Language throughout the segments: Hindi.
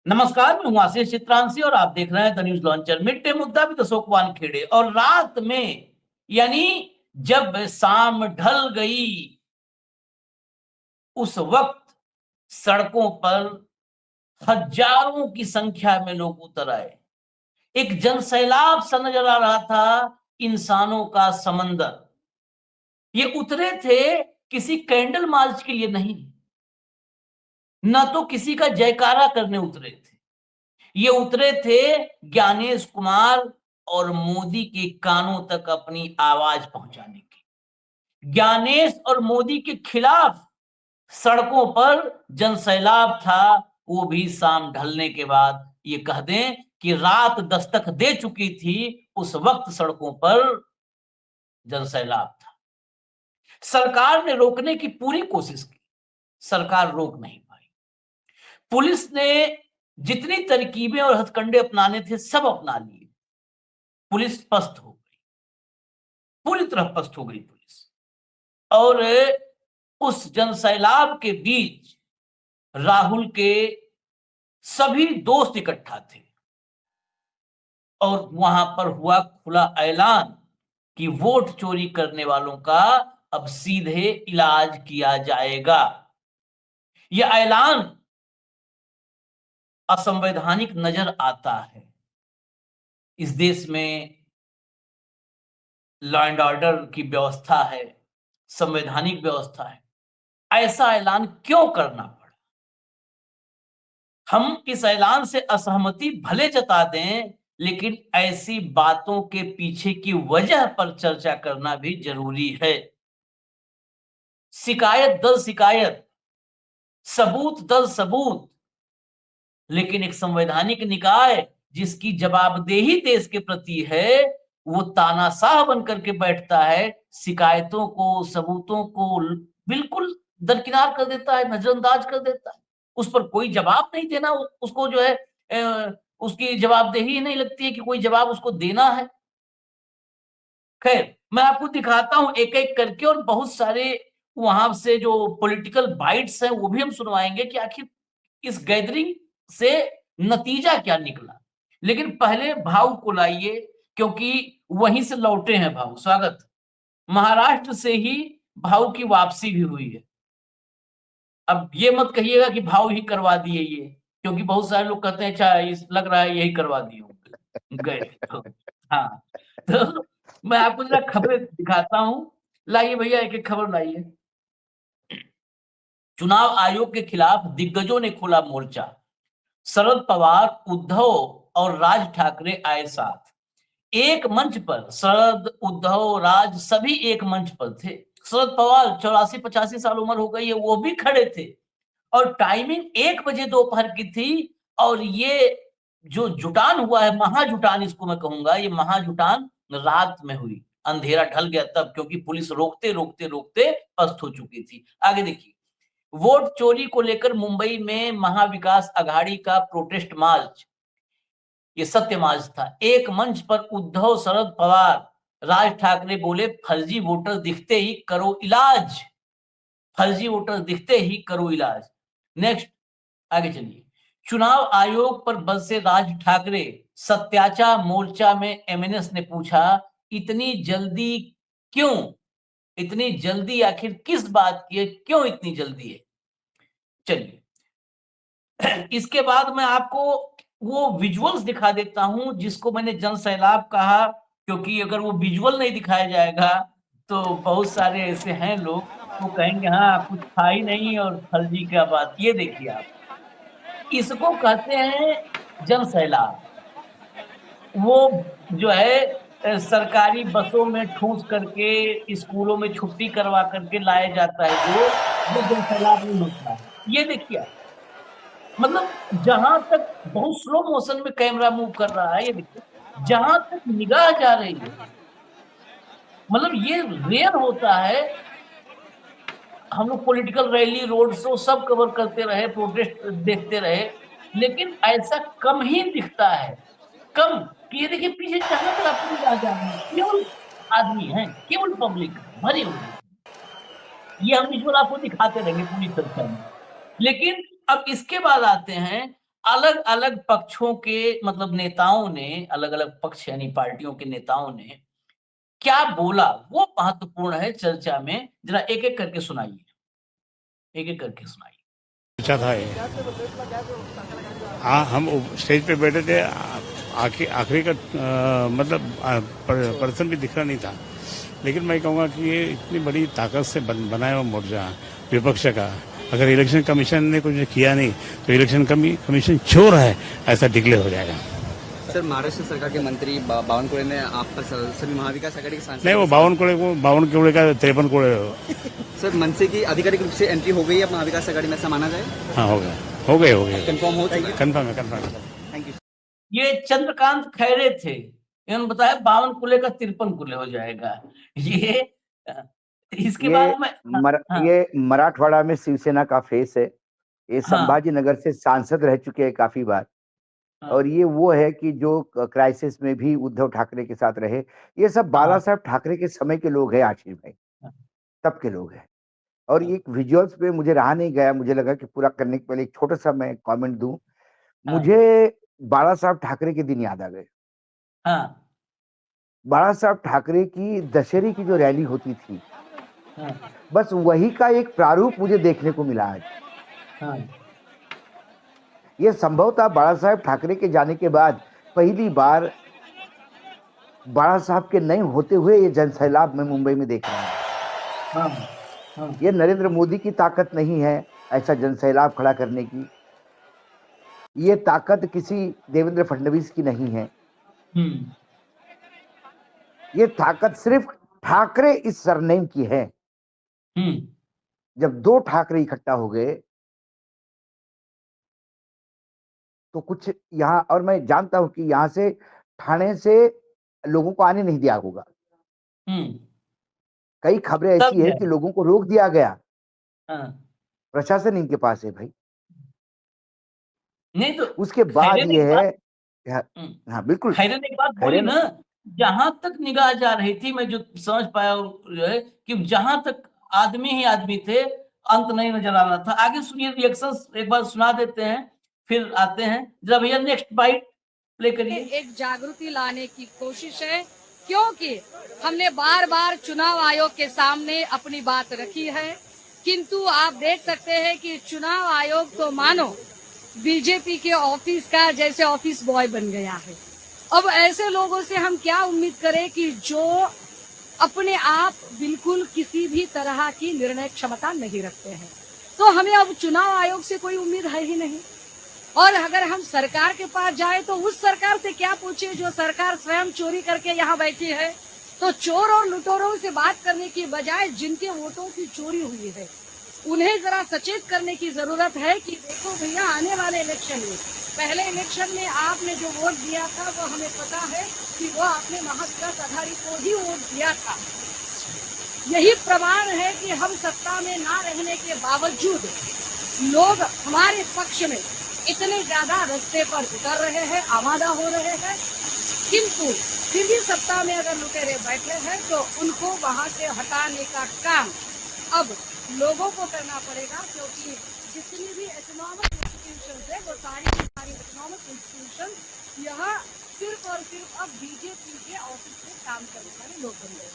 नमस्कार, मैं हूं आशीष चित्रांशी और आप देख रहे हैं द न्यूज लॉन्चर। मिड मुद्दा भी दशोक वान खेड़े और रात में यानी जब शाम ढल गई उस वक्त सड़कों पर हजारों की संख्या में लोग उतर आए। एक जनसैलाब सा नजर आ रहा था, इंसानों का समंदर। ये उतरे थे किसी कैंडल मार्च के लिए नहीं, न तो किसी का जयकारा करने उतरे थे। ये उतरे थे ज्ञानेश कुमार और मोदी के कानों तक अपनी आवाज पहुंचाने की। ज्ञानेश और मोदी के खिलाफ सड़कों पर जनसैलाब था, वो भी शाम ढलने के बाद। ये कह दें कि रात दस्तक दे चुकी थी, उस वक्त सड़कों पर जनसैलाब था। सरकार ने रोकने की पूरी कोशिश की, सरकार रोक नहीं पाई। पुलिस ने जितनी तरकीबें और हथकंडे अपनाने थे सब अपना लिए। पुलिस पस्त हो गई, पूरी तरह पस्त हो गई पुलिस। और उस जनसैलाब के बीच राहुल के सभी दोस्त इकट्ठा थे और वहां पर हुआ खुला ऐलान कि वोट चोरी करने वालों का अब सीधे इलाज किया जाएगा। यह ऐलान असंवैधानिक नजर आता है। इस देश में लॉ एंड ऑर्डर की व्यवस्था है, संवैधानिक व्यवस्था है, ऐसा ऐलान क्यों करना पड़ा? हम इस ऐलान से असहमति भले जता दें, लेकिन ऐसी बातों के पीछे की वजह पर चर्चा करना भी जरूरी है। शिकायत दर शिकायत, सबूत दर सबूत, लेकिन एक संवैधानिक निकाय जिसकी जवाबदेही देश के प्रति है, वो तानाशाह बनकर के बैठता है, शिकायतों को, सबूतों को बिल्कुल दरकिनार कर देता है, नजरअंदाज कर देता है। उस पर कोई जवाब नहीं देना, उसको जो है उसकी जवाबदेही नहीं लगती है कि कोई जवाब उसको देना है। खैर, मैं आपको दिखाता हूँ एक-एक करके, और बहुत सारे वहां से जो पॉलिटिकल बाइट्स हैं वो भी हम सुनवाएंगे कि आखिर इस गैदरिंग से नतीजा क्या निकला। लेकिन पहले भाव को लाइए, क्योंकि वहीं से लौटे हैं भाव। स्वागत। महाराष्ट्र से ही भाव की वापसी भी हुई है। अब ये मत कहिएगा कि भाव ही करवा दिए ये, क्योंकि बहुत सारे लोग कहते हैं अच्छा लग रहा है यही करवा दिए होंगे गए तो। हाँ, तो मैं आपको जरा खबरें दिखाता हूँ। लाइए भैया, एक एक खबर लाइए। चुनाव आयोग के खिलाफ दिग्गजों ने खोला मोर्चा। शरद पवार, उद्धव और राज ठाकरे आए साथ। एक मंच पर शरद, उद्धव, राज सभी एक मंच पर थे। शरद पवार 84-85 साल उम्र हो गई है, वो भी खड़े थे। और टाइमिंग 1 बजे दोपहर की थी। और ये जो जुटान हुआ है, महाजुटान इसको मैं कहूंगा, ये महाजुटान रात में हुई। अंधेरा ढल गया तब, क्योंकि पुलिस रोकते रोकते रोकते पस्त हो चुकी थी। आगे देखिए। वोट चोरी को लेकर मुंबई में महाविकास अघाड़ी का प्रोटेस्ट मार्च, ये सत्य मार्च था। एक मंच पर उद्धव, शरद पवार, राज ठाकरे बोले फर्जी वोटर दिखते ही करो इलाज। फर्जी वोटर दिखते ही करो इलाज। नेक्स्ट, आगे चलिए। चुनाव आयोग पर बरसे राज ठाकरे। सत्याचा मोर्चा में एमएनएस ने पूछा, इतनी जल्दी क्यों? इतनी जल्दी आखिर किस बात की है? क्यों इतनी जल्दी है? चलिए, इसके बाद मैं आपको वो विजुअल्स दिखा देता हूं जिसको मैंने जन सैलाब कहा, क्योंकि अगर वो विजुअल नहीं दिखाया जाएगा तो बहुत सारे ऐसे हैं लोग, वो कहेंगे हाँ कुछ था ही नहीं और फर्जी क्या बात। ये देखिए आप, इसको कहते हैं जन सैलाब। वो जो है सरकारी बसों में ठूस करके, स्कूलों में छुट्टी करवा करके लाया जाता है, जो वो जन सैलाब नहीं होता है। ये देखिए आप, मतलब जहां तक बहुत स्लो मोशन में कैमरा मूव कर रहा है, ये देखिए, जहां तक निगाह जा रही है। मतलब ये रेयर होता है। हम लोग पॉलिटिकल रैली, रोड शो सब कवर करते रहे, प्रोटेस्ट देखते रहे, लेकिन ऐसा कम ही दिखता है। कम कि ये देखिए पीछे जहां तक आपको निगाह जा रही है, केवल आदमी है, केवल पब्लिक भरी हुई है। ये हम विजुअल आपको दिखाते रहेंगे पूरी चर्चा में। लेकिन अब इसके बाद आते हैं, अलग अलग पक्षों के मतलब नेताओं ने, अलग अलग पक्ष यानी पार्टियों के नेताओं ने क्या बोला वो महत्वपूर्ण है चर्चा में। जरा एक एक करके सुनाइए, एक एक करके सुनाइए। अच्छा था ये। हाँ, हम स्टेज पे बैठे थे। आखिरी का मतलब पर्सन भी दिख रहा नहीं था। लेकिन मैं कहूँगा कि ये इतनी बड़ी ताकत से बनाया हुआ मोर्चा विपक्ष का, अगर इलेक्शन कमीशन ने कुछ किया नहीं तो इलेक्शन कमीशन चोर है ऐसा डिक्लेयर हो जाएगा। सर, महाराष्ट्र सरकार के मंत्री बावनकुळे ने आप पर सभी महाविकास आघाड़ी के सांसद नहीं, वो बावन करोड़ का 53 करोड़। सर, मनसे की आधिकारिक रूप से एंट्री हो गई है महाविकास आघाड़ी में, ऐसा माना जाए? हाँ, हो गए। कंफर्म हो चुकी है? कंफर्म है। Thank you. ये चंद्रकांत खैरे थे, इन्होंने बताया 52 कुले का 53 कुले हो जाएगा। ये इसके बाद में हाँ, ये मराठवाड़ा में शिवसेना का फेस है। ये हाँ, संभाजीनगर से सांसद रह चुके हैं काफी बार, हाँ, और ये वो है कि जो क्राइसिस में भी उद्धव ठाकरे के साथ रहे। ये सब बाला हाँ, साहब ठाकरे के समय के लोग हैं आशीष भाई, हाँ, तब के लोग हैं। और हाँ, एक विजुअल्स पे मुझे रहा नहीं गया, मुझे लगा कि पूरा करने के पहले एक छोटा सा मैं कमेंट दूं। हाँ, मुझे बाला साहब ठाकरे के दिन याद आ गए। हाँ, बाला साहब ठाकरे की दशहरे की जो रैली होती थी, हाँ, बस वही का एक प्रारूप मुझे देखने को मिला आज। हाँ, ये संभवतः बाला साहब ठाकरे के जाने के बाद पहली बार बाला साहब के नहीं होते हुए ये जनसैलाब मैं मुंबई में देख रहा हूं। हाँ, हाँ, ये नरेंद्र मोदी की ताकत नहीं है ऐसा जनसैलाब खड़ा करने की। ये ताकत किसी देवेंद्र फडणवीस की नहीं है। हम्म, ये ताकत सिर्फ ठाकरे इस सरनेम की है। हम्म, जब दो ठाकरे इकट्ठा हो गए तो कुछ यहाँ, और मैं जानता हूं कि यहां से ठाणे से लोगों को आने नहीं दिया होगा। हम्म, कई खबरें तब ऐसी है है, कि लोगों को रोक दिया गया। हाँ, प्रशासन इनके पास है भाई। नहीं तो उसके खैरे बाद ने ये एक है। बात हाँ, हम्म, हाँ बिल्कुल। खैरे ने एक बात बोली खैरे ने ना, जहां तक निगाह जा रही थी, मैं जो समझ पाया वो जो है कि जहां तक आदमी ही आदमी थे, अंत नहीं नजर आ रहा था। आगे सुनिए, रिएक्शंस एक बार सुना देते हैं, फिर आते हैं। जरा भैया नेक्स्ट बाइट प्ले करिए। एक जागृति लाने की कोशिश है, क्योंकि हमने बार बार चुनाव आयोग के सामने अपनी बात रखी है, किंतु आप देख सकते हैं कि चुनाव आयोग तो मानो बीजेपी के ऑफिस का जैसे ऑफिस बॉय बन गया है। अब ऐसे लोगों से हम क्या उम्मीद करें कि जो अपने आप बिल्कुल किसी भी तरह की निर्णय क्षमता नहीं रखते हैं, तो हमें अब चुनाव आयोग से कोई उम्मीद है ही नहीं। और अगर हम सरकार के पास जाए तो उस सरकार से क्या पूछे जो सरकार स्वयं चोरी करके यहाँ बैठी है। तो चोर और लुटेरों से बात करने की बजाय जिनके वोटों की चोरी हुई है उन्हें जरा सचेत करने की जरूरत है कि देखो भैया, आने वाले इलेक्शन में, पहले इलेक्शन में आपने जो वोट दिया था वो हमें पता है कि वो आपने महाविकास आघाड़ी को ही वोट दिया था। यही प्रमाण है कि हम सत्ता में ना रहने के बावजूद लोग हमारे पक्ष में इतने ज्यादा रास्ते पर उतर रहे हैं, आमादा हो रहे हैं, किंतु फिर भी सत्ता में अगर लुटेरे बैठे हैं तो उनको वहां से हटाने का काम अब लोगों को करना पड़ेगा, क्योंकि जितनी भी इकोनॉमिक इंस्टीट्यूशन है वो सारी की सारी इकोनॉमिक इंस्टीट्यूशन यहाँ सिर्फ और सिर्फ अब बीजेपी के ऑफिस में काम करने वाले लोग बन गए।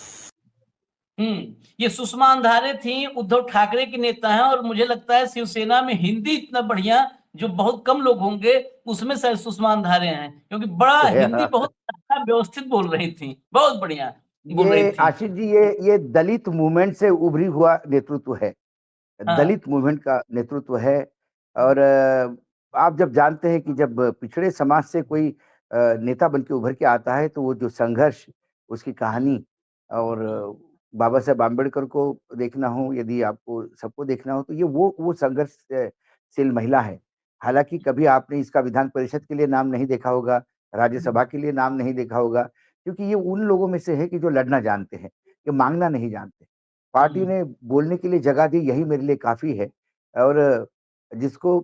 ये सुषमा अंधारे थी, उद्धव ठाकरे की नेता हैं, और मुझे लगता है शिवसेना में हिंदी इतना बढ़िया जो बहुत कम लोग होंगे उसमें शायद सुषमा अंधारे हैं, क्योंकि बड़ा हिंदी बहुत अच्छा व्यवस्थित बोल रही थी, बहुत बढ़िया बोल रही ये थी। आशीष जी, ये दलित मूवमेंट से उभरी हुआ नेतृत्व है। हाँ, दलित मूवमेंट का नेतृत्व है। और आप जब जानते हैं कि जब पिछड़े समाज से कोई नेता बन के उभर के आता है तो वो जो संघर्ष, उसकी कहानी, और बाबा साहेब आम्बेडकर को देखना हो, यदि आपको सबको देखना हो, तो ये वो संघर्षशील महिला है। हालांकि कभी आपने इसका विधान परिषद के लिए नाम नहीं देखा होगा, राज्यसभा के लिए नाम नहीं देखा होगा, क्योंकि ये उन लोगों में से है कि जो लड़ना जानते हैं, ये मांगना नहीं जानते। पार्टी ने बोलने के लिए जगह दी, यही मेरे लिए काफ़ी है। और जिसको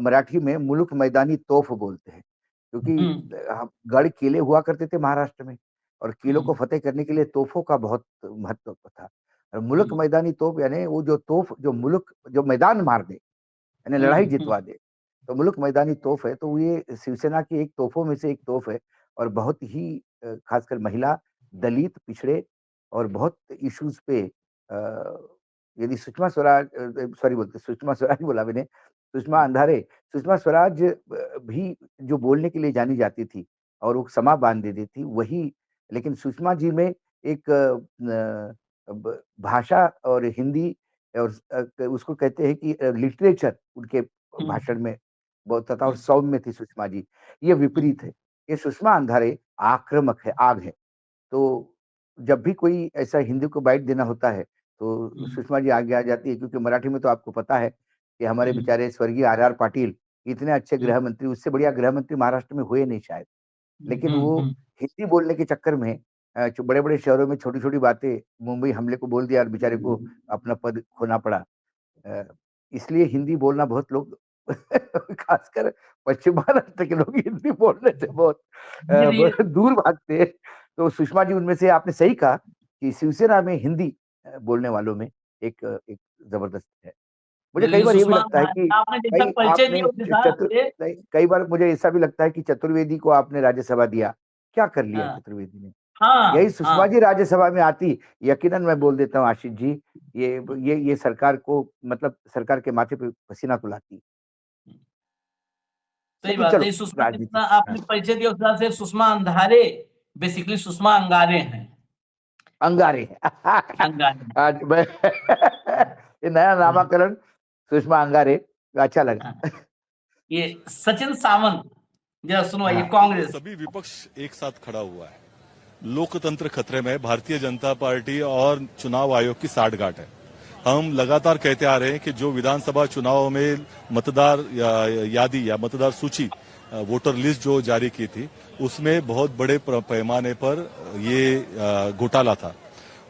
मराठी में मुल्क मैदानी तोफ बोलते हैं, क्योंकि हम गढ़ किले हुआ करते थे महाराष्ट्र में, और किलों को फतेह करने के लिए तोपों का बहुत महत्व था। और मुल्क मैदानी तोफ यानी वो जो तोफ जो मुल्क जो मैदान मार दे, यानी लड़ाई जितवा दे, तो मुल्क मैदानी तोप है, तो ये शिवसेना की एक तोपों में से एक तोप है और बहुत ही खासकर महिला, दलित, पिछड़े और बहुत इश्यूज पे यदि सुषमा स्वराज सॉरी बोलते सुषमा स्वराज बोला मैंने, सुषमा अंधारे, सुषमा स्वराज भी जो बोलने के लिए जानी जाती थी और वो समा बांध देती थी, वही लेकिन सुषमा जी में एक भाषा और हिंदी और उसको कहते हैं कि लिटरेचर उनके भाषण में बहुत था और सौम्य थी सुषमा जी। ये विपरीत है। ये सुषमा अंधारे आक्रामक है, आग है। तो जब भी कोई ऐसा हिंदी को बाइट देना होता है, तो सुषमा जी आगे आ जाती है क्योंकि मराठी में तो आपको पता है कि हमारे बेचारे स्वर्गीय आर.आर. पाटिल इतने अच्छे गृह मंत्री, उससे बढ़िया गृह मंत्री महाराष्ट्र में हुए नहीं शायद। लेकिन वो हिंदी बोलने के चक्कर में जो बड़े-बड़े शहरों में छोटी-छोटी बातें मुंबई हमले को बोल दिया और बेचारे को अपना पद खोना पड़ा। अ, इसलिए हिंदी बोलना बहुत लोग खासकर पश्चिम महाराष्ट्र के लोग हिंदी बोलने से बहुत बहुत दूर भागते हैं। तो सुषमा जी उनमें से आपने सही कहा कि शिवसेना में हिंदी बोलने वालों में एक ज़बरदस्त है। मुझे कई लेकिन बार ये भी सुषमा लगता है कि आपने जैसा कई परिचय आपने दिया उस हिसाब से। नहीं, कई बार मुझे ऐसा भी लगता है कि चतुर्वेदी को आपने राज्यसभा दिया। क्या कर लिया हाँ चतुर्वेदी ने? यही हाँ सुषमा हाँ। जी राज्यसभा में आती, यकीनन मैं बोल देता हूँ आशीष जी, ये सरकार को मतलब सरकार के माथे पे पसीना रुलाती। सही लेकिन बात है। चलो सुषमा राजनीति जितना आपने परिचय दिया उस हिसाब से सुषमा अंधारे बेसिकली सुषमा अंगारे हैं। अंगारे। अंगारे। आज मैं ये नया नामाकरण सुषमा अंगारे अच्छा हाँ, लगा। ये सचिन सावंत जरा सुनवाइए हाँ। कांग्रेस। सभी विपक्ष एक साथ खड़ा हुआ है। लोकतंत्र खतरे में, भारतीय जनता पार्टी और चुनाव आयोग की साठगांठ है। हम लगातार कहते आ रहे हैं कि जो विधानसभा चुनाव में मतदार यादी या मतदार सूची वोटर लिस्ट जो जारी की थी, उसमें बहुत बड़े पैमाने पर ये घोटाला था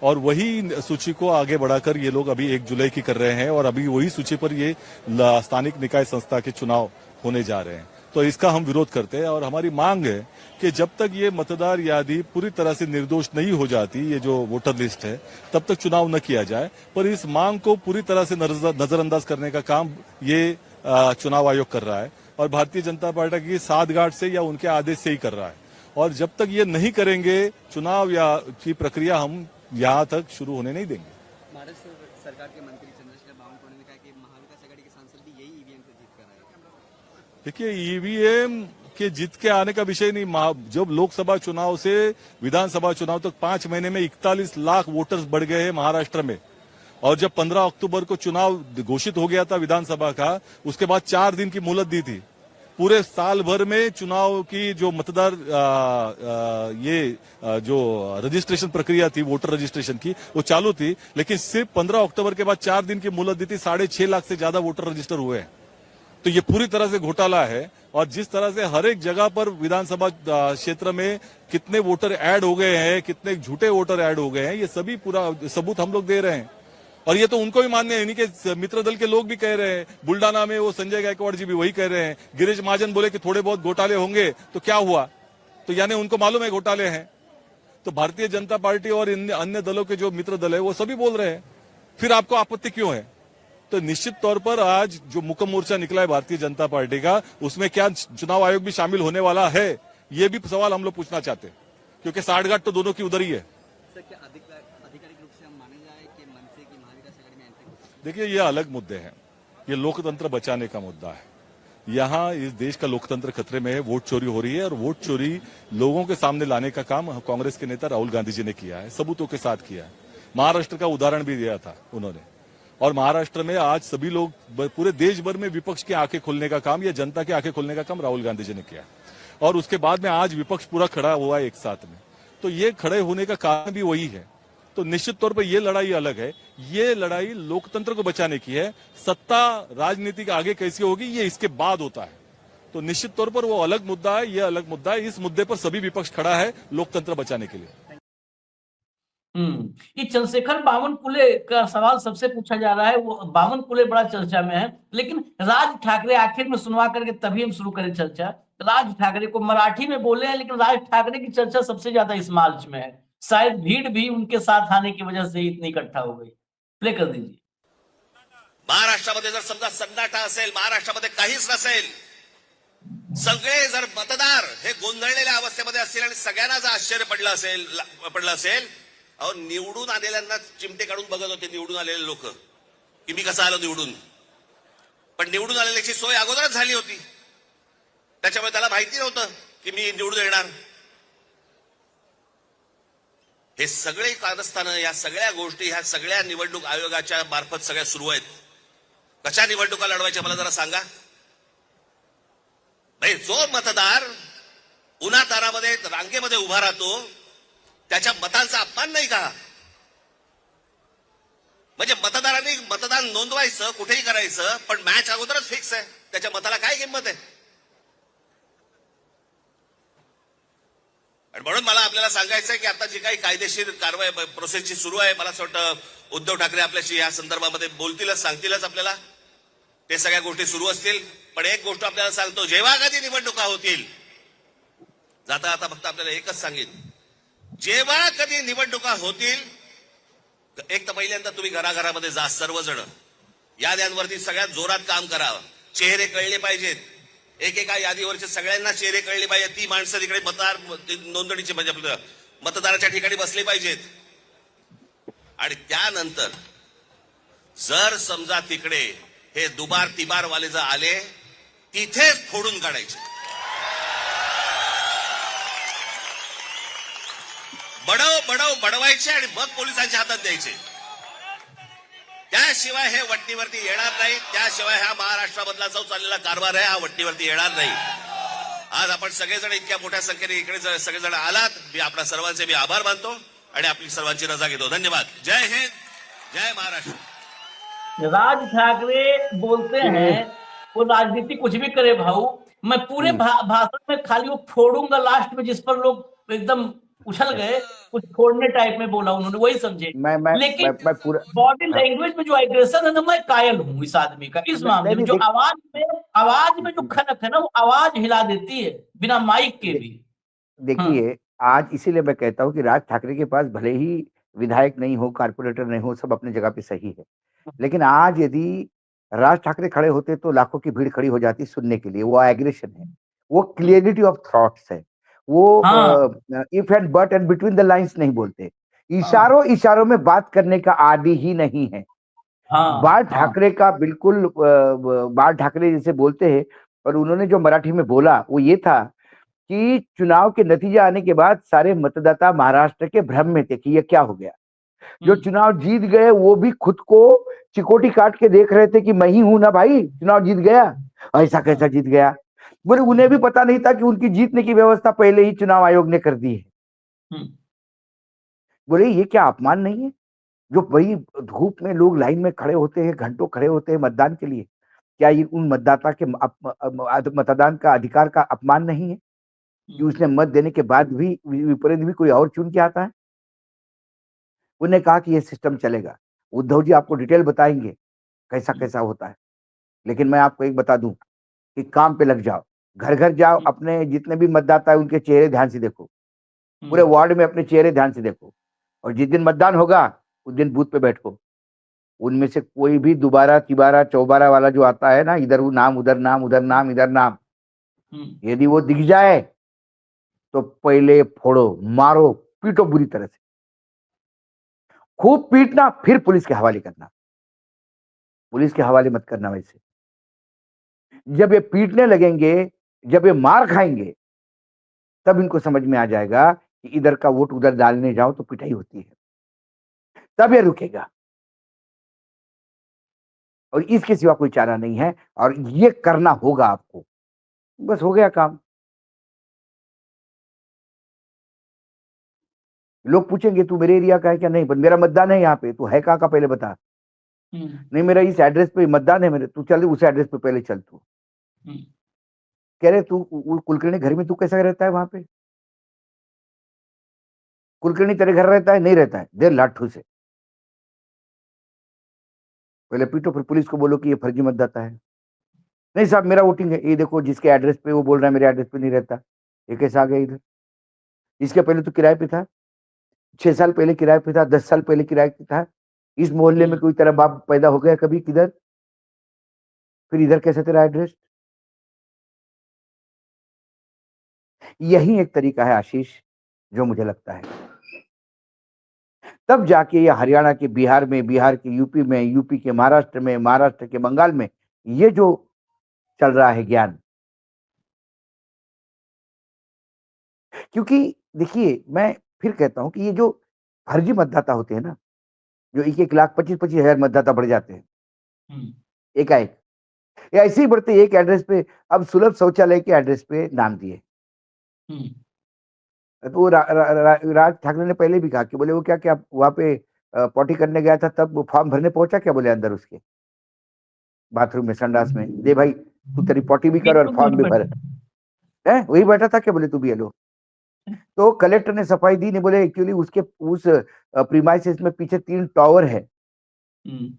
और वही सूची को आगे बढ़ाकर ये लोग अभी 1 जुलाई की कर रहे हैं और अभी वही सूची पर ये स्थानिक निकाय संस्था के चुनाव होने जा रहे हैं। तो इसका हम विरोध करते हैं और हमारी मांग है कि जब तक ये मतदार यादी पूरी तरह से निर्दोष नहीं हो जाती, ये जो वोटर लिस्ट है, तब तक चुनाव न किया जाए। पर इस मांग को पूरी तरह से नजरअंदाज करने का काम ये चुनाव आयोग कर रहा है और भारतीय जनता पार्टी की साठगांठ से या उनके आदेश से ही कर रहा है। और जब तक ये नहीं करेंगे, चुनाव या की प्रक्रिया हम यहाँ तक शुरू होने नहीं देंगे। महाराष्ट्र सरकार के मंत्री चंद्रशेखर बावनकुळे ने कहा कि महाविकास आघाड़ी के सांसद भी यही ईवीएम से जीत कर आए। देखिए, ईवीएम के जीत के आने का विषय नहीं। जब लोकसभा चुनाव से विधानसभा चुनाव तक 5 महीने में 41 लाख वोटर्स बढ़ गए हैं महाराष्ट्र में और जब 15 अक्टूबर को चुनाव घोषित हो गया था विधानसभा का, उसके बाद 4 दिन की मोहलत दी थी। पूरे साल भर में चुनाव की जो मतदार जो रजिस्ट्रेशन प्रक्रिया थी, वोटर रजिस्ट्रेशन की, वो चालू थी, लेकिन सिर्फ 15 अक्टूबर के बाद 4 दिन की मोहलत दी थी। 6.5 लाख से ज्यादा वोटर रजिस्टर हुए हैं। तो ये पूरी तरह से घोटाला है और जिस तरह से हर एक जगह पर विधानसभा क्षेत्र में कितने वोटर ऐड हो गए हैं, कितने झूठे वोटर ऐड हो गए हैं, ये सभी पूरा सबूत हम लोग दे रहे हैं। और ये तो उनको भी मान्य है, इन्हीं के मित्र दल के लोग भी कह रहे हैं। बुल्डाना में वो संजय गायकवाड़ जी भी वही कह रहे हैं। गिरीश महाजन बोले कि थोड़े बहुत घोटाले होंगे, तो क्या हुआ? तो यानी उनको मालूम है घोटाले हैं। तो भारतीय जनता पार्टी और अन्य दलों के जो मित्र दल है वो सभी बोल रहे हैं, फिर आपको आपत्ति क्यों है? तो निश्चित तौर पर आज जो मुकम मोर्चा निकला है भारतीय जनता पार्टी का, उसमें क्या चुनाव आयोग भी शामिल होने वाला है, ये भी सवाल हम लोग पूछना चाहते हैं, क्योंकि साठगांठ तो दोनों की उधर ही है। सर, क्या आधिकारिक रूप से हम माने जाए कि मनसे की महाविकास आघाड़ी में एंट्री? देखिए, ये अलग मुद्दे हैं। ये लोकतंत्र बचाने का मुद्दा है। यहाँ इस देश का लोकतंत्र खतरे में है। वोट चोरी हो रही है और वोट चोरी लोगों के सामने लाने का काम कांग्रेस के नेता राहुल गांधी जी ने किया है, सबूतों के साथ किया है। महाराष्ट्र का उदाहरण भी दिया था उन्होंने। और महाराष्ट्र में आज सभी लोग, पूरे देश भर में विपक्ष की आंखें खोलने का काम या जनता की आंखें खोलने का काम राहुल गांधी जी ने किया और उसके बाद में आज विपक्ष पूरा खड़ा हुआ है एक साथ में। तो ये खड़े होने का कारण भी वही है। तो निश्चित तौर पर यह लड़ाई अलग है। ये लड़ाई लोकतंत्र को बचाने की है। सत्ता राजनीति के आगे कैसी होगी, ये इसके बाद होता है। तो निश्चित तौर पर वो अलग मुद्दा है, ये अलग मुद्दा है। इस मुद्दे पर सभी विपक्ष खड़ा है लोकतंत्र बचाने के लिए। ये चंद्रशेखर बावनकुळे का सवाल सबसे पूछा जा रहा है। वो बावनकुळे बड़ा चर्चा में है, लेकिन राज ठाकरे आखिर में सुनवा करके तभी हम शुरू करें चर्चा। राज ठाकरे को मराठी में बोले हैं, लेकिन राज ठाकरे की चर्चा सबसे ज्यादा इस मार्च में है। शायद भीड़ भी उनके साथ आने की वजह से इतनी इकट्ठा हो गई। प्ले कर दीजिए। महाराष्ट्रामध्ये जर समजा सन्नाटा असेल, महाराष्ट्रामध्ये काहीच नसेल, सगळे जर मतदार हे गोंधळलेल्या अवस्थेमध्ये असतील आणि सगळ्यांना जर आश्चर्य पडलं असेल, अहो निवडून आलेल्यांना चिमटे काढून बघत होते निवडून आलेले लोक की मी कसा आलो निवडून. पण निवडून आलेल्याची सोय अगोदरच झाली होती, त्याच्यामुळे त्याला माहिती नव्हतं की मी निवडून येणार. हे सगळे कारस्थानं, या सगळ्या गोष्टी ह्या सगळ्या निवडणूक आयोगाच्या मार्फत सगळ्या सुरू आहेत. कशा निवडणुका लढवायच्या मला जरा सांगा. भाई जो मतदार उन्हातारामध्ये रांगेमध्ये उभा राहतो त्याच्या मतांचा अपमान नाही का? म्हणजे मतदारांनी मतदान नोंदवायचं कुठेही करायचं, पण मॅच अगोदरच फिक्स आहे, त्याच्या मताला काय किंमत आहे? आणि म्हणून मला आपल्याला सांगायचं आहे की आता जी काही कायदेशीर कारवाई प्रोसेस जी सुरू आहे, मला असं वाटतं उद्धव ठाकरे आपल्याशी या संदर्भामध्ये बोलतीलच, सांगतीलच आपल्याला. ते सगळ्या गोष्टी सुरू असतील. पण एक गोष्ट आपल्याला सांगतो, जेव्हा कधी निवडणुका होतील, जाता आता फक्त आपल्याला एकच सांगेन, जेव्हा कधी निवडणुका होतील, एक तर पहिल्यांदा तुम्ही घराघरामध्ये जा, सर्वजण याद्यांवरती सगळ्यात जोरात काम करावं. चेहरे कळले पाहिजेत, एकेका यादीवरचे सगळ्यांना चेहरे कळले पाहिजेत. ती माणसं तिकडे मतदार नोंदणीचे म्हणजे आपलं मतदाराच्या ठिकाणी बसले पाहिजेत. आणि त्यानंतर जर समजा तिकडे हे दुबार तिबार वाले जर आले, तिथेच फोडून काढायचे. बडवायचे आणि मग पोलिसांच्या हातात द्यायचे. त्याशिवाय हे वट्टीवरती येणार नाही. त्याशिवाय हा महाराष्ट्रामधला जो चाललेला कारभार आहे हा वट्टीवरती येणार नाही. आज आपण सगळेजण इतक्या मोठ्या संख्येने इकडे सगळेजण आलात, मी आपल्या सर्वांचे मी आभार मानतो आणि आपली सर्वांची रजा घेतो. धन्यवाद. जय हिंद, जय महाराष्ट्र. राज ठाकरे बोलते हैं वो राजनीति कुछ भी करे भाऊ, मैं पूरे भाषण में खाली वो फोड़ूंगा लास्ट में, जिस पर लोग एकदम उछल गए, कुछ फोड़ने टाइप में बोला उन्होंने, वही समझे. लेकिन मैं पूरा बॉडी लैंग्वेज में जो एग्रेशन है ना, मैं कायल हूँ इस आदमी का. इस मामले में जो आवाज में जो खनक है ना, वो आवाज हिला देती है बिना माइक के भी. देखिए, आज इसीलिए मैं कहता हूँ कि राज ठाकरे के पास भले ही विधायक नहीं हो, कारपोरेटर नहीं हो, सब अपनी जगह पे सही है। लेकिन आज यदि राज ठाकरे खड़े होते तो लाखों की भीड़ खड़ी हो जाती सुनने के लिए। वो एग्रेशन है, वो क्लियरिटी ऑफ थॉट्स है, वो हाँ. If and but and between the lines नहीं बोलते। इशारों में बात करने का आदी ही नहीं है। बाल ठाकरे का बिल्कुल बाल ठाकरे जैसे बोलते हैं, और उन्होंने जो मराठी में बोला वो ये था कि चुनाव के नतीजे आने के बाद सारे मतदाता महाराष्ट्र के भ्रम में थे कि ये क्या हो गया। जो चुनाव जीत गए वो भी खुद को चिकोटी काट के देख रहे थे कि मैं ही हूं ना भाई, चुनाव जीत गया, ऐसा कैसा जीत गया। बोले उन्हें भी पता नहीं था कि उनकी जीतने की व्यवस्था पहले ही चुनाव आयोग ने कर दी है। बोले ये क्या अपमान नहीं है? जो वही धूप में लोग लाइन में खड़े होते हैं, घंटों खड़े होते हैं मतदान के लिए, क्या ये उन मतदाता के मतदान का अधिकार का अपमान नहीं है कि उसने मत देने के बाद भी विपरीत भी कोई और चुन के आता है? उन्होंने कहा कि ये सिस्टम चलेगा। उद्धव जी आपको डिटेल बताएंगे कैसा कैसा होता है, लेकिन मैं आपको एक बता दूं कि काम पे लग जाओ, घर घर जाओ, अपने जितने भी मतदाता है उनके चेहरे ध्यान से देखो, पूरे वार्ड में अपने चेहरे ध्यान से देखो, और जिस दिन मतदान होगा उस दिन बूथ पे बैठो। उनमें से कोई भी दोबारा तिबारा चौबारा वाला जो आता है ना, इधर वो नाम उधर नाम उधर नाम इधर नाम, यदि वो दिख जाए तो पहले फोड़ो, मारो, पीटो बुरी तरह से, खूब पीटना, फिर पुलिस के हवाले करना। पुलिस के हवाले मत करना वैसे। जब ये पीटने लगेंगे, जब ये मार खाएंगे, तब इनको समझ में आ जाएगा कि इधर का वोट उधर डालने जाओ तो पिटाई होती है, तब ये रुकेगा। और इसके सिवा कोई चारा नहीं है, और ये करना होगा आपको। बस हो गया काम। लोग पूछेंगे तू मेरे एरिया का है क्या? नहीं, पर मेरा मतदान है यहाँ पे। तू है कहाँ का पहले बता। नहीं, मेरा इस एड्रेस पे मतदान है मेरे। तू चल उस एड्रेस पे पहले चल। तू कह रहे तू कुलकर्णी घर में तू कैसा रहता है वहां पे? कुलकर्णी तेरे घर रहता है? नहीं रहता है। दे लाठू से पहले पीटो, फिर पुलिस को बोलो कि ये फर्जी मतदाता है। नहीं साहब मेरा वोटिंग है, ये देखो जिसके एड्रेस पे वो बोल रहा है मेरे एड्रेस पे नहीं रहता, ये कैसा आ गया इधर? इसके पहले तो किराए पे था, 6 साल पहले किराए पे था, 10 साल पहले किराए पे था। इस मोहल्ले में कोई तेरा बाप पैदा हो गया कभी किधर? फिर इधर कैसे तेरा एड्रेस? यही एक तरीका है आशीष, जो मुझे लगता है। तब जाके ये हरियाणा के बिहार में, बिहार के यूपी में, यूपी के महाराष्ट्र में, महाराष्ट्र के बंगाल में ये जो चल रहा है ज्ञान, क्योंकि देखिए मैं फिर कहता हूं कि ये जो फर्जी मतदाता होते हैं ना, जो 1-1 लाख 25-25 हजार मतदाता बढ़ जाते हैं हम्म, एकाएक, या ऐसे ही बढ़ते एक एड्रेस पे, अब सुलभ शौचालय के एड्रेस पे नाम दिए। हम्म, तो वो राज ठाकरे ने पहले भी कहा कि बोले वो क्या क्या वहां पे पॉटी करने गया था, तब वो फॉर्म भरने पहुंचा क्या, बोले अंदर उसके बाथरूम में, संडास में, दे भाई तू तेरी पॉटी भी कर और बिल्कुल फॉर्म वही भी भर। बैठा है वही बैठा था क्या, बोले तू भी लो। तो कलेक्टर ने सफाई दी, नहीं बोले एक्चुअली उसके उस प्रीमाइसेस में पीछे 3 टावर है, हम्म,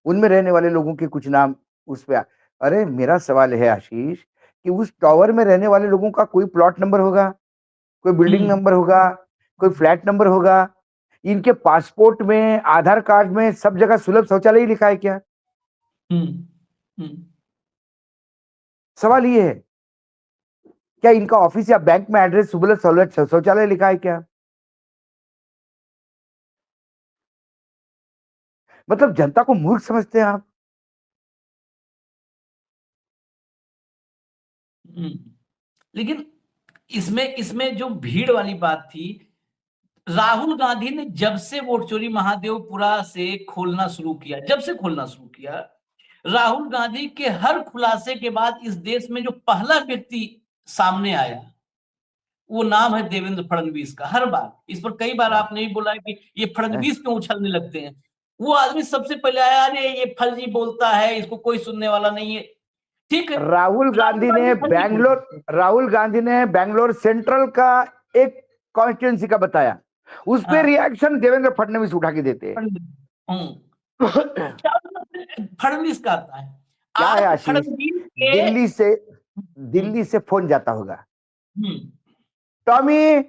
उनमें रहने वाले लोगों के कुछ नाम उस पे अरे मेरा सवाल है आशीष कि उस टावर में रहने वाले लोगों का कोई प्लॉट नंबर होगा, कोई बिल्डिंग हम्म, नंबर होगा, कोई फ्लैट नंबर होगा, इनके पासपोर्ट में, आधार कार्ड में सब जगह सुलभ शौचालय ही लिखा है क्या? हम्म, हम्म, सवाल ये है, क्या इनका ऑफिस या बैंक में एड्रेस सुलभ शौचालय लिखा है क्या? मतलब जनता को मूर्ख समझते हैं आप। हम्म। लेकिन इसमें इसमें जो भीड़ वाली बात थी, राहुल गांधी ने जब से वोट चोरी महादेवपुरा से खोलना शुरू किया, जब से खोलना शुरू किया, राहुल गांधी के हर खुलासे के बाद इस देश में जो पहला व्यक्ति सामने आया, वो नाम है देवेंद्र फडणवीस का। हर बार इस पर कई बार आपने भी बोला है कि ये फडणवीस क्यों उछलने लगते हैं। वो आदमी सबसे पहले आया, अरे ये फर्जी बोलता है, इसको कोई सुनने वाला नहीं है। ठीक है, राहुल गांधी फर्जी बोलते राहुल गांधी ने बैंगलोर सेंट्रल का एक कॉन्स्टिट्यूंसी का बताया, उस पे हाँ, रिएक्शन देवेंद्र फडणवीस उठा के देते हैं। फडणवीस, क्या मतलब फडणवीस का आता है क्या है आज आशीष, फडणवीस के। दिल्ली से हम्म, दिल्ली से फोन जाता होगा, हम्म, टॉमी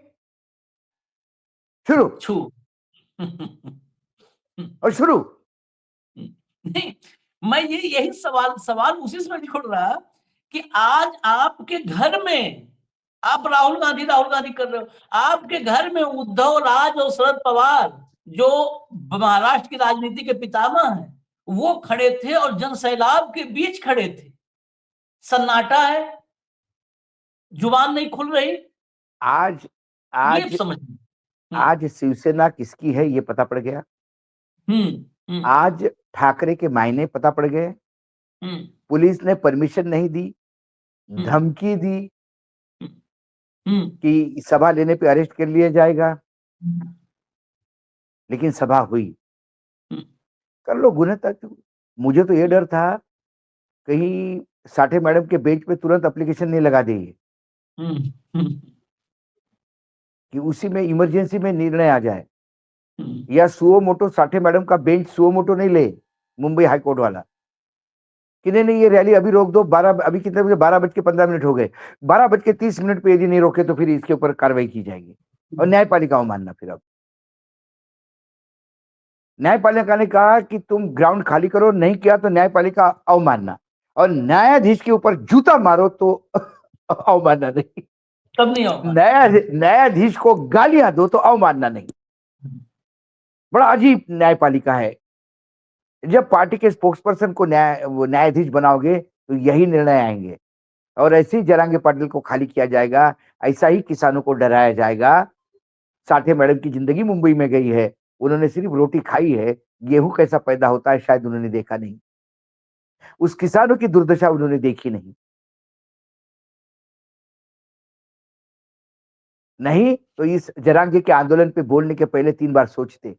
शुरू, छू और शुरू। नहीं, मैं ये यही सवाल सवाल उसी से जोड़ रहा कि आज आपके घर में आप राहुल गांधी कर रहे हो, आपके घर में उद्धव राज और शरद पवार जो महाराष्ट्र की राजनीति के पितामह हैं, वो खड़े थे और जन सैलाब के बीच खड़े थे। सन्नाटा है, जुबान नहीं खुल रही, आज ये आज समझ। आज शिवसेना किसकी है ये पता पड़ गया। हम्म, हम्म, आज ठाकरे के मायने पता पड़ गए। हम्म, पुलिस ने परमिशन नहीं दी, हम्म, धमकी दी हम्म, कि सभा लेने पे अरेस्ट कर लिया जाएगा, हम्म, लेकिन सभा हुई। हम्म, कर लो गुने तक। मुझे तो ये डर था कहीं साठे मैडम के बेंच पे तुरंत एप्लीकेशन नहीं लगा देगी हम्म, हम्म, कि उसी में इमरजेंसी में निर्णय आ जाए, हम्म, या सुओ मोटो साठे मैडम का बेंच सुओ मोटो नहीं ले मुंबई हाईकोर्ट वाला कि नहीं नहीं ये रैली अभी रोक दो। 12 अभी कितने बजे, 12:15 हो गए, 12:30 पे यदि नहीं रोके तो फिर इसके ऊपर कार्रवाई की जाएगी। और न्यायपालिका को मानना। फिर अब न्यायपालिका ने कहा कि तुम ग्राउंड खाली करो, नहीं किया तो न्यायपालिका अवमानना, और न्यायाधीश के ऊपर जूता मारो तो अवमानना नहीं, तब नहीं होगा। न्यायाधीश को गालियां दो तो अवमानना नहीं। बड़ा अजीब न्यायपालिका है। जब पार्टी के स्पोक्स पर्सन को न्यायाधीश बनाओगे तो यही निर्णय आएंगे, और ऐसे ही जरांगे पाटिल को खाली किया जाएगा, ऐसा ही किसानों को डराया जाएगा। साठे मैडम की जिंदगी मुंबई में गई है, उन्होंने सिर्फ रोटी खाई है, गेहूं कैसा पैदा होता है शायद उन्होंने देखा नहीं, उस किसानों की दुर्दशा उन्होंने देखी नहीं। नहीं तो इस जरांगे के आंदोलन पे बोलने के पहले 3 बार सोचते।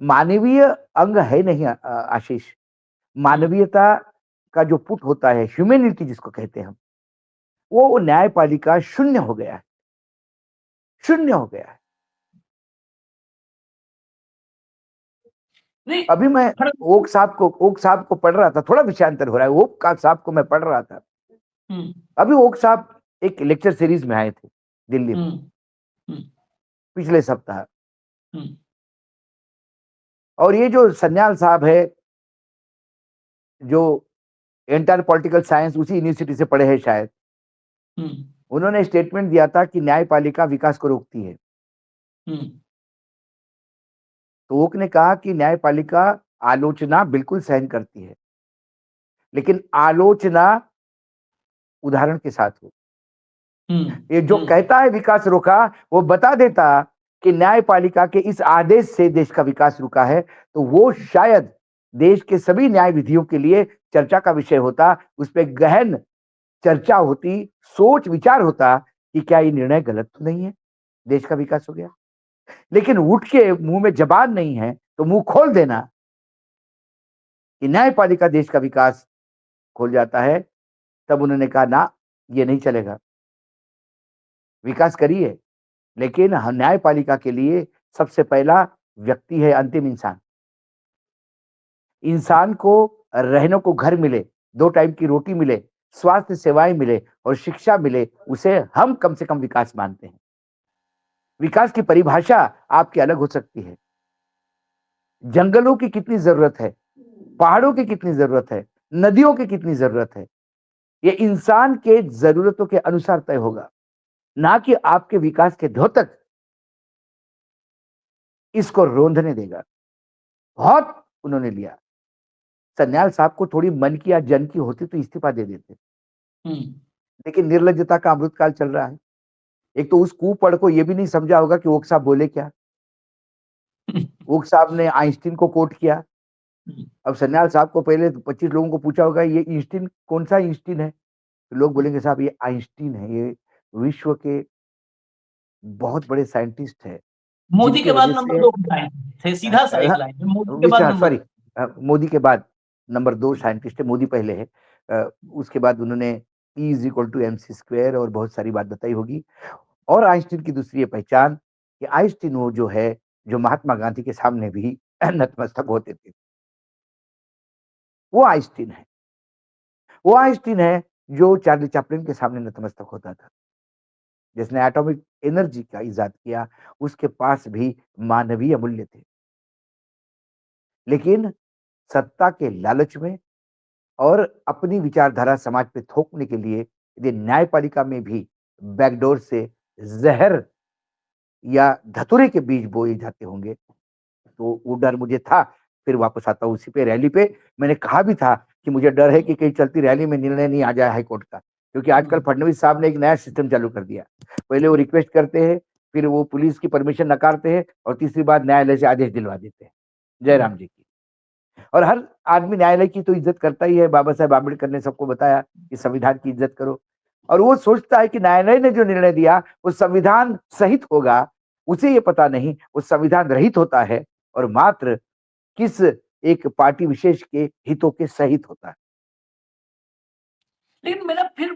मानवीय अंग है नहीं आशीष। मानवीयता का जो पुट होता है, ह्यूमैनिटी जिसको कहते हैं हम, वो न्यायपालिका शून्य हो गया है, शून्य हो गया है। नहीं, अभी मैं ओक साहब को पढ़ रहा था, थोड़ा विषयांतर हो रहा है, ओक का साहब को मैं पढ़ रहा था। हम्म, अभी ओक साहब एक लेक्चर सीरीज में आए थे दिल्ली में हम्म, हम्म, पिछले सप्ताह, हम्म, और ये जो सन्याल साहब है, जो एंटायर पॉलिटिकल साइंस उसी यूनिवर्सिटी से पढ़े हैं शायद, हम्म, उन्होंने स्टेटमेंट दिया था कि न्यायपालिका विकास को रोकती है। हम्म, तो ओक ने कहा कि न्यायपालिका आलोचना बिल्कुल सहन करती है, लेकिन आलोचना उदाहरण के साथ हो। ये जो हम्म, कहता है विकास रोका, वो बता देता कि न्यायपालिका के इस आदेश से देश का विकास रुका है, तो वो शायद देश के सभी न्याय विधियों के लिए चर्चा का विषय होता, उस पर गहन चर्चा होती, सोच विचार होता कि क्या ये निर्णय गलत तो नहीं है, देश का विकास हो गया। लेकिन उठ के मुंह में जबान नहीं है तो मुंह खोल देना कि न्यायपालिका देश का विकास खोल जाता है, तब उन्होंने कहा ना, ये नहीं चलेगा, विकास करिए, लेकिन न्यायपालिका के लिए सबसे पहला व्यक्ति है अंतिम इंसान। इंसान को रहने को घर मिले, 2 टाइम की रोटी मिले, स्वास्थ्य सेवाएं मिले और शिक्षा मिले, उसे हम कम से कम विकास मानते हैं। विकास की परिभाषा आपकी अलग हो सकती है। जंगलों की कितनी जरूरत है, पहाड़ों की कितनी जरूरत है, नदियों की कितनी जरूरत है, ये इंसान के जरूरतों के अनुसार तय होगा, ना कि आपके विकास के द्योतक इसको रोंदने देगा। बहुत उन्होंने लिया। सन्याल साहब को थोड़ी मन की या जन की होती तो इस्तीफा दे देते, हम्म, लेकिन निर्लज्जता का अमृतकाल चल रहा है। एक तो उस कुपढ़ को यह भी नहीं समझा होगा कि ओक साहब बोले क्या। ओक साहब ने आइंस्टीन को कोट किया। अब सन्याल साहब को पहले 25 लोगों को पूछा होगा ये आइंस्टीन कौन सा आइंस्टीन है, तो लोग बोलेंगे साहब ये आइंस्टीन है, ये विश्व के बहुत बड़े साइंटिस्ट है, मोदी जिनकी के बाद वजह नंबर से 2 लाइन थे, सीधा सा एक लाइन है, मोदी के बाद नंबर सॉरी, मोदी के बाद नंबर 2 साइंटिस्ट है, मोदी पहले है। उसके बाद उन्होंने E is equal to MC square और बहुत सारी बात बताई होगी। और आइंस्टीन की दूसरी ये पहचान कि आइंस्टीन वो जो है, जो महात्मा गांधी के सामने भी नतमस्तक होते थे, वो आइंस्टीन है। वो आइंस्टीन है जो चार्ली चैपलिन के सामने नतमस्तक होता था, जिसने एटॉमिक एनर्जी का इजाद किया, उसके पास भी मानवीय मूल्य थे। लेकिन सत्ता के लालच में और अपनी विचारधारा समाज पे थोपने के लिए यदि न्यायपालिका में भी बैकडोर से जहर या धतूरे के बीज बोए जाते होंगे, तो वो डर मुझे था। फिर वापस आता हूँ उसी पे, रैली पे मैंने कहा भी था कि मुझे डर है कि कहीं चलती रैली में निर्णय नहीं आ जाए हाईकोर्ट का, क्योंकि आजकल फडणवीस साहब ने एक नया सिस्टम चालू कर दिया। पहले वो रिक्वेस्ट करते हैं, फिर वो पुलिस की परमिशन नकारते हैं और तीसरी बार न्यायालय से आदेश दिलवा देते हैं, जयराम जी की। और हर आदमी न्यायालय की तो इज्जत करता ही है। बाबा साहेब आम्बेडकर ने सबको बताया कि संविधान की इज्जत करो, और वो सोचता है कि न्यायालय ने जो निर्णय दिया वो संविधान सहित होगा। उसे ये पता नहीं वो संविधान रहित होता है और मात्र किस एक पार्टी विशेष के हितों के सहित होता है। लेकिन मेरा फिर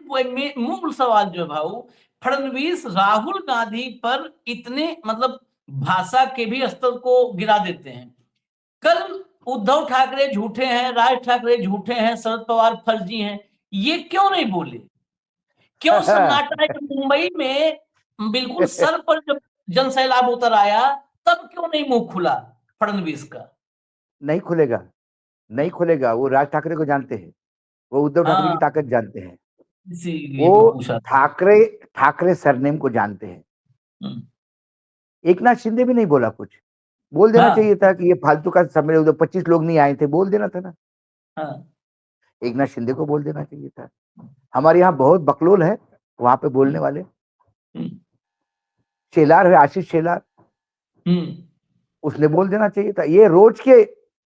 मूल सवाल जो है भाऊ, फडणवीस राहुल गांधी पर इतने मतलब भाषा के भी स्तर को गिरा देते हैं। कल उद्धव ठाकरे झूठे हैं, राज ठाकरे झूठे हैं, शरद पवार फर्जी हैं, ये क्यों नहीं बोले? क्यों सन्नाटा है कि मुंबई में बिल्कुल सर पर जब जन सैलाब उतर आया, तब क्यों नहीं मुंह खुला फडणवीस का? नहीं खुलेगा, नहीं खुलेगा। वो राज ठाकरे को जानते हैं, वो उद्धव ठाकरे की हाँ, ताकत जानते हैं, इसीलिए वो मैं पूछा था। ठाकरे ठाकरे सरनेम को जानते हैं। हम्म, एकनाथ शिंदे भी नहीं बोला कुछ, बोल देना हाँ, चाहिए था कि ये फालतू का समय, उधर 25 लोग नहीं आए थे, बोल देना था ना। हाँ, एकनाथ शिंदे को बोल देना चाहिए था। हमारे यहाँ बहुत बकलोल है वहां पे बोलने वाले। हम्म, शेलार है, आशीष शेलार, हम्म, उसने बोल देना चाहिए था। ये रोज के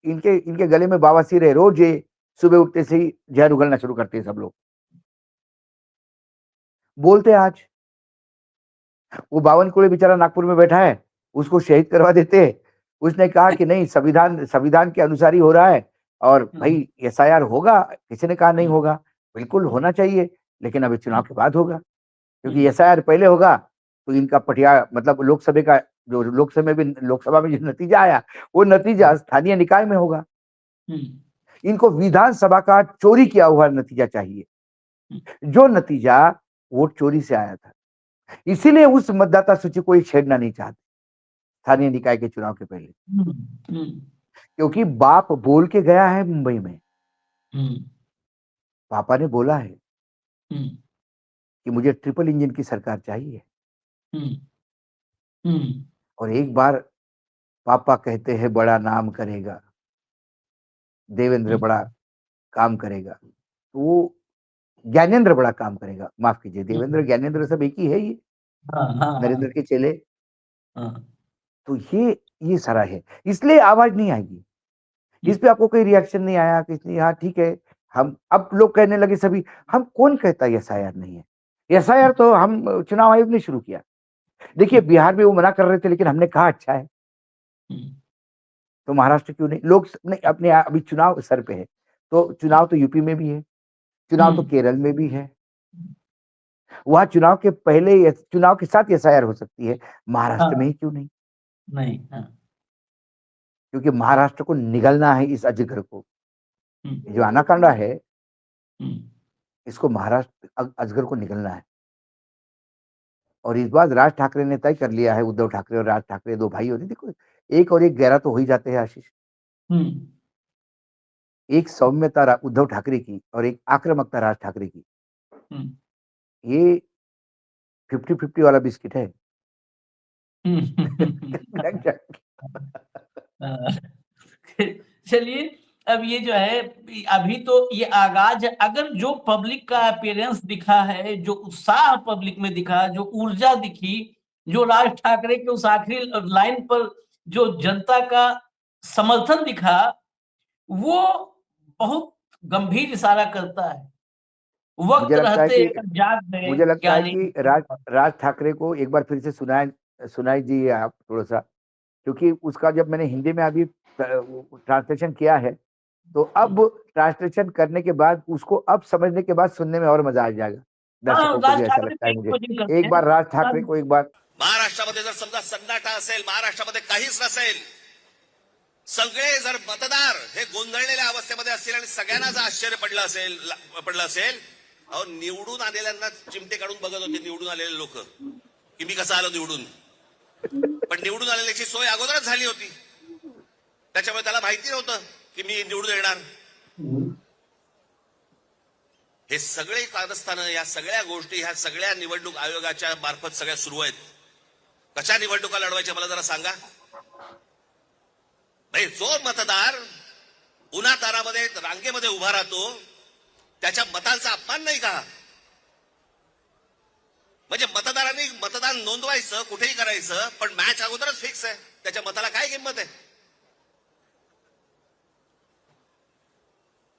इनके इनके गले में बवासीर है, रोज ये सुबह उठते से ही जहर उगलना शुरू करते हैं सब लोग। बोलते हैं आज वो बावन कुड़े बेचारा नागपुर में बैठा है, उसको शहीद करवा देते हैं। उसने कहा कि नहीं, संविधान संविधान के अनुसार ही हो रहा है, और भाई SIR होगा। किसी ने कहा नहीं होगा, बिल्कुल होना चाहिए, लेकिन अभी चुनाव के बाद होगा, क्योंकि SIR पहले होगा तो इनका पटिया मतलब लोकसभा का जो लोकसभा में जो नतीजा आया, वो नतीजा स्थानीय निकाय में होगा। इनको विधानसभा का चोरी किया हुआ नतीजा चाहिए, जो नतीजा वोट चोरी से आया था। इसीलिए उस मतदाता सूची को छेड़ना नहीं चाहते स्थानीय निकाय के चुनाव के पहले, क्योंकि बाप बोल के गया है मुंबई में, पापा ने बोला है कि मुझे ट्रिपल इंजन की सरकार चाहिए हम्म हम्म और एक बार पापा कहते हैं बड़ा नाम करेगा, देवेंद्र हम्म बड़ा काम करेगा। तो वो ज्ञानेंद्र बड़ा काम करेगा, माफ कीजिए, देवेंद्र हम्म, ज्ञानेंद्र सब एक ही है ये, हाँ हाँ नरेंद्र हाँ के चेले। हाँ तो ये सारा है, इसलिए आवाज नहीं आएगी। इस पे आपको कोई रिएक्शन नहीं आया कि नहीं, हाँ ठीक है। हम अब लोग कहने लगे सभी, हम कौन कहता है एसआईआर नहीं है? एसआईआर तो हम चुनाव आयोग ने शुरू किया। देखिए बिहार में वो मना कर रहे थे, लेकिन हमने कहा अच्छा है, हम्म, तो महाराष्ट्र क्यों नहीं? लोग नहीं, अपने अभी चुनाव सर पे है, तो चुनाव तो यूपी में भी है, चुनाव तो हम्म, केरल में भी है। वहां चुनाव के पहले चुनाव के साथ एसआईआर हो सकती है, महाराष्ट्र में हाँ ही क्यों नहीं? नहीं हाँ क्योंकि महाराष्ट्र को निगलना है इस अजगर को। हम्म, जो अनाकांडा है, हम्म, इसको महाराष्ट्र अजगर को निगलना है। और इस बार राज ठाकरे ने तय कर लिया है, उद्धव ठाकरे और राज ठाकरे दो भाई होते, देखो एक और एक गहरा तो हो ही जाते हैं आशीष। हम्म, एक सौम्यता उद्धव ठाकरे की और एक आक्रामकता राज ठाकरे की, हम्म, ये 50-50 वाला बिस्किट है। हाँ, चलिए, अब ये जो है, अभी तो ये आगाज है। अगर जो पब्लिक का अपीयरेंस दिखा है, जो उत्साह पब्लिक में दिखा, जो ऊर्जा दिखी, जो राज ठाकरे के उस आखिरी लाइन पर जो जनता का समर्थन दिखा, वो बहुत गंभीर इशारा करता है। वक्त मुझे लगता है रहते कि अगर जाग गए मुझे लगता है ज्ञानी। कि राज ठाकरे को एक बार फिर से सुनाई जी आप थोड़ा सा, क्योंकि उसका जब मैंने हिंदी में अभी ट्रांसलेशन किया है, तो अब ट्रांसलेशन करने के बाद उसको अब समझने के बाद सुनने में और मजा आ जाएगा, हाँ, दर्शकों को राज भी ऐसा ठाकरे लगता है कई मुझे। कोचिंग करते एक बार राज ठाकरे हैं। को एक बार महाराष्ट्रामध्ये जर समजा सन्नाटा असेल, महाराष्ट्रामध्ये काहीच नसेल, सगळे जर मतदार हे गोंधळलेल्या अवस्थेमध्ये असतील आणि सगळ्यांना जर आश्चर्य पडलं असेल, अहो निवडून आलेल्यांना चिमटे काढून बघत होते निवडून आलेले लोक, की मी कसा आलो निवडून. पण निवडून आलेल्याची सोय अगोदरच झाली होती, त्याच्यामुळे त्याला माहिती नव्हतं की मी निवडून येणार. हे सगळे कारस्थानं, या सगळ्या गोष्टी, ह्या सगळ्या निवडणूक आयोगाच्या मार्फत सगळ्या सुरू आहेत. कशा निवडणुका लढवायच्या मला जरा सांगा. भाई, जो मतदार उन्हातारामध्ये रांगेमध्ये उभा राहतो, त्याच्या मतांचा अपमान नाही का? म्हणजे मतदारांनी मतदान नोंदवायचं, कुठेही करायचं, पण मॅच अगोदरच फिक्स आहे, त्याच्या मताला काय किंमत आहे?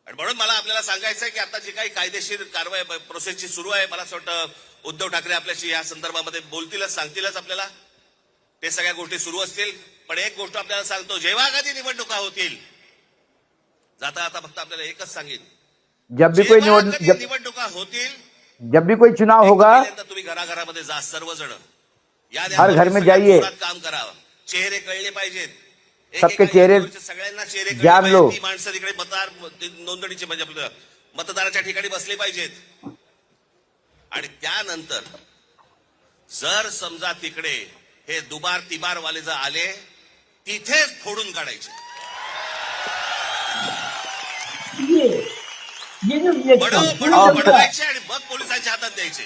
आणि म्हणून मला आपल्याला सांगायचं आहे की आता जी काही कायदेशीर कारवाई प्रोसेसची सुरू आहे, मला असं वाटतं उद्धव ठाकरे आपल्याशी या संदर्भामध्ये बोलतीलच, सांगतीलच आपल्याला. ते सगळ्या गोष्टी सुरू असतील. पण एक गोष्ट आपल्याला सांगतो, जेव्हा कधी निवडणुका होतील, जाता आता फक्त आपल्याला एकच सांगेन, जब भी कोई जेव्हा कधी निवडणुका होतील, जब भी कोई चुनाव होगा, पहिल्यांदा तुम्ही घराघरामध्ये जा, सर्वजण या हर घर में जाइए, जोरात काम करावं, चेहरे कळले पाहिजेत, सबके चेहरे सगळ्यांना चेहरे कळले जान लो. पाहिजेत. ती माणसं तिकडे मतदार नोंदणीचे म्हणजे आपलं मतदाराच्या ठिकाणी बसले पाहिजेत. आणि त्यानंतर जर समजा तिकडे हे दुबार तिबार वाले जर आले, तिथेच फोडून काढायचे. ये जो रिएक्शन बनवायचे आणि मग पोलिसांच्या हातात द्यायचे.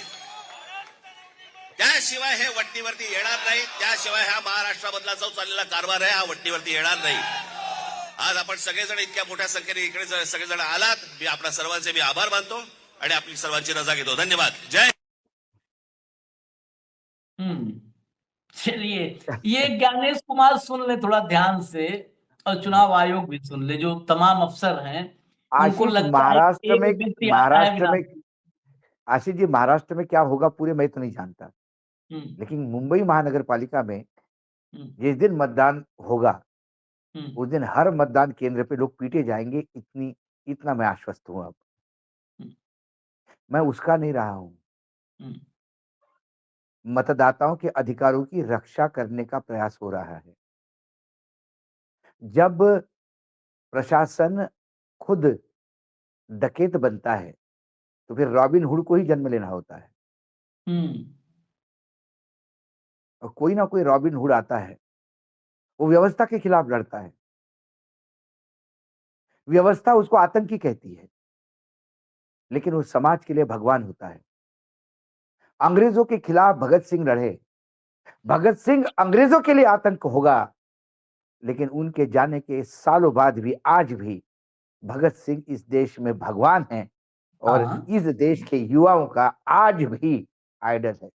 त्याशिवाय हे वट्टीवरती येणार नाही. त्याशिवाय हा महाराष्ट्रामधला जो चाललेला कारभार आहे, हा वट्टीवरती येणार नाही. आज आपण सगळेजण इतक्या मोठ्या संख्येने इकडे सगळेजण आलात, मी आपल्या सर्वांचे मी आभार मानतो आणि आपली सर्वांची रजा घेतो. धन्यवाद. जय. चलिए, ये ज्ञानेश कुमार सुन ले थोड़ा ध्यान से, और चुनाव आयोग भी सुन ले, जो तमाम अफसर हैं, उनको आशीष लगता है कि एक व्यक्ति आता है महाराष्ट्र विधान। में आशीष जी, महाराष्ट्र में क्या होगा पूरे मैं तो नहीं जानता, हम्म, लेकिन मुंबई महानगर पालिका में हम्म, जिस दिन मतदान होगा, हम्म, उस दिन हर मतदान केंद्र पे लोग पीटे जाएंगे, इतना मैं आश्वस्त हूं। अब हम्म, मैं उसका नहीं रहा हूं, हम्म, मतदाताओं के अधिकारों की रक्षा करने का प्रयास हो रहा है। जब प्रशासन खुद डकैत बनता है, तो फिर रॉबिन हुड को ही जन्म लेना होता है, हम्म, और कोई ना कोई रॉबिन हुड आता है, वो व्यवस्था के खिलाफ लड़ता है, व्यवस्था उसको आतंकी कहती है, लेकिन वो समाज के लिए भगवान होता है। अंग्रेजों के खिलाफ भगत सिंह लड़े, भगत सिंह अंग्रेजों के लिए आतंक होगा, लेकिन उनके जाने के सालों बाद भी आज भी भगत सिंह इस देश में भगवान हैं और हाँ। इस देश के युवाओं का आज भी आइडल है।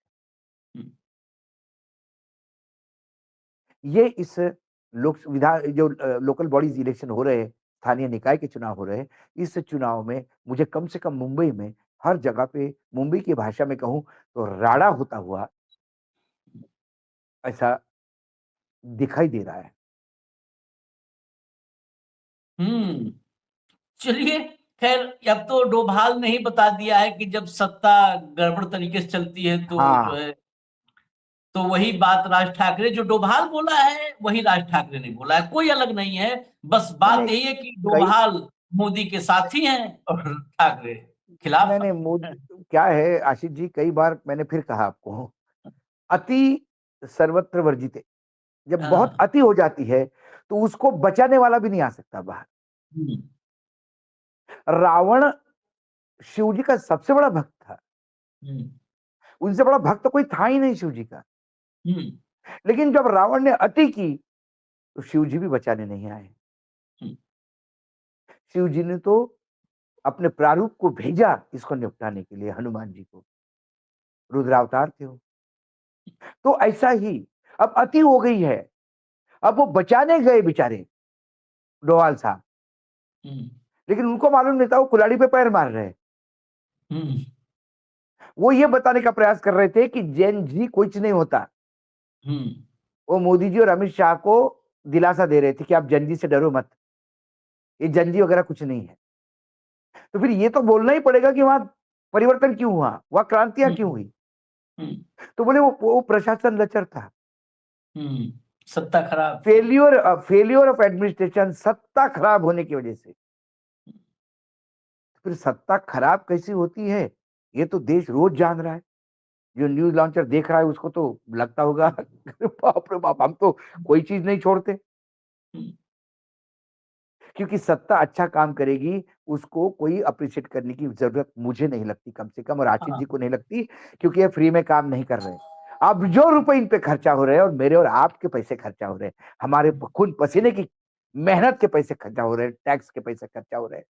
हम्म। ये इस जो लोकल बॉडीज इलेक्शन हो रहे हैं, स्थानीय निकाय के चुनाव हो रहे हैं, इस चुनाव में मुझे कम से कम मुंबई में हर जगह पे, मुंबई की भाषा में कहूं तो राड़ा होता हुआ ऐसा दिखाई दे रहा है। चलिए, खैर अब तो डोभाल ने ही बता दिया है कि जब सत्ता गड़बड़ तरीके से चलती है तो जो हाँ, है, तो वही बात राज ठाकरे, जो डोभाल बोला है वही राज ठाकरे ने बोला है, कोई अलग नहीं है। बस नहीं बात नहीं, यही है कि कई डोभाल मोदी के साथी हैं और ठाकरे खिलाफ नहीं हैं। नहीं क्या है आशीष जी, कई बार मैंने फिर कहा आपको, अति सर्वत्र वर्जित है। जब बहुत हाँ। अति हो जाती है तो उसको बचाने वाला भी नहीं आ सकता बाहर। हम्म। रावण शिव जी का सबसे बड़ा भक्त था, हम्म। उनसे बड़ा भक्त तो कोई था ही नहीं शिव जी का। हम्म। लेकिन जब रावण ने अति की तो शिव जी भी बचाने नहीं आए। हम्म। शिव जी ने तो अपने प्रारूप को भेजा इसको निपटाने के लिए, हनुमान जी को, रुद्रावतार थे वो। तो ऐसा ही अब अति हो गई है, अब वो बचाने गए बेचारे डोवाल साहब, हम्म। लेकिन उनको मालूम नहीं था वो कुल्हाड़ी पे पैर मार रहे हैं। हम्म। वो ये बताने का प्रयास कर रहे थे कि जैन जी कुछ नहीं होता। हम्म। वो मोदी जी और अमित शाह को दिलासा दे रहे थे कि आप जैन जी से डरो मत, ये जैन जी वगैरह कुछ नहीं है। तो फिर ये तो बोलना ही पड़ेगा कि वहां परिवर्तन क्यों हुआ, वहां क्रांतियां क्यों हुई। हम्म। तो बोले वो प्रशासन लचर था, हम्म। सत्ता खराब थी। फेलियर ऑफ एडमिनिस्ट्रेशन, सत्ता खराब होने की वजह से। फिर सत्ता खराब कैसी होती है ये तो देश रोज जान रहा है। जो न्यूज लॉन्चर देख रहा है उसको तो लगता होगा बाप रे बाप, हम तो कोई चीज नहीं छोड़ते। हम्म। क्योंकि सत्ता अच्छा काम करेगी उसको कोई अप्रिशिएट करने की जरूरत मुझे नहीं लगती, कम से कम, और आशीष हाँ। जी को नहीं लगती, क्योंकि ये फ्री में काम नहीं कर रहे। अब जो रुपए इन पे खर्चा हो रहे हैं और मेरे और आपके पैसे खर्चा हो रहे हैं, हमारे खून पसीने की मेहनत के पैसे खर्चा हो रहे हैं, टैक्स के पैसे खर्चा हो रहे हैं।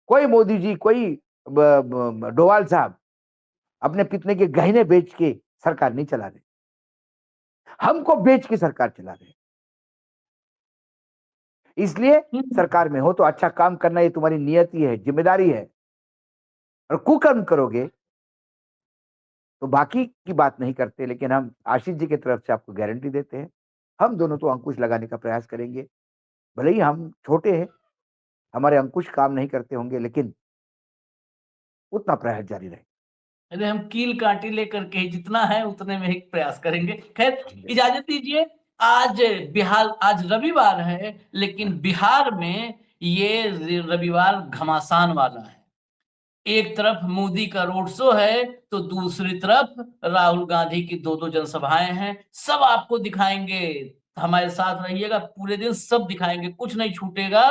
कोई मोदी जी, कोई डोवाल साहब अपने पितने के गहने बेच के सरकार नहीं चला रहे, हमको बेच के सरकार चला रहे। इसलिए हम्म। सरकार में हो तो अच्छा काम करना, ये तुम्हारी नियति है, जिम्मेदारी है। और कुकर्म करोगे तो बाकी की बात नहीं करते। लेकिन हम आशीष जी की तरफ से आपको गारंटी देते हैं, हम दोनों तो अंकुश लगाने का प्रयास करेंगे। भले ही हम छोटे हैं, हमारे अंकुश काम नहीं करते होंगे, लेकिन उतना प्रयास जारी रहे। अरे हम कील कांटे लेकर के जितना है उतने में ही प्रयास करेंगे। खैर, इजाजत दीजिए। आज आज रविवार है, लेकिन बिहार में ये रविवार घमासान वाला है। एक तरफ मोदी का रोड शो है तो दूसरी तरफ राहुल गांधी की दो जनसभाएं हैं। सब आपको दिखाएंगे, हमारे साथ रहिएगा, पूरे दिन सब दिखाएंगे, कुछ नहीं छूटेगा।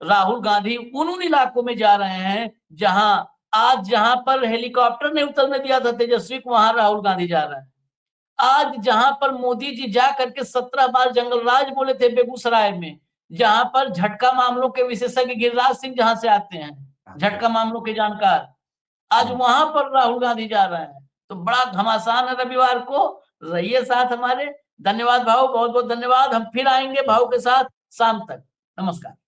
राहुल गांधी उन इलाकों में जा रहे हैं जहां पर हेलीकॉप्टर नहीं उतरने दिया था तेजस्वी को, वहां राहुल गांधी जा रहे हैं। आज जहां पर मोदी जी जा करके 17 बार जंगल राज बोले थे बेगूसराय में, जहां पर झटका मामलों के विशेषज्ञ गिरिराज सिंह जहां से आते हैं, झटका मामलों के जानकार, आज वहां पर राहुल गांधी जा रहे हैं। तो बड़ा घमासान है रविवार को। रहिए साथ हमारे। धन्यवाद भाव, बहुत बहुत धन्यवाद। हम फिर आएंगे भाव के साथ शाम तक। नमस्कार।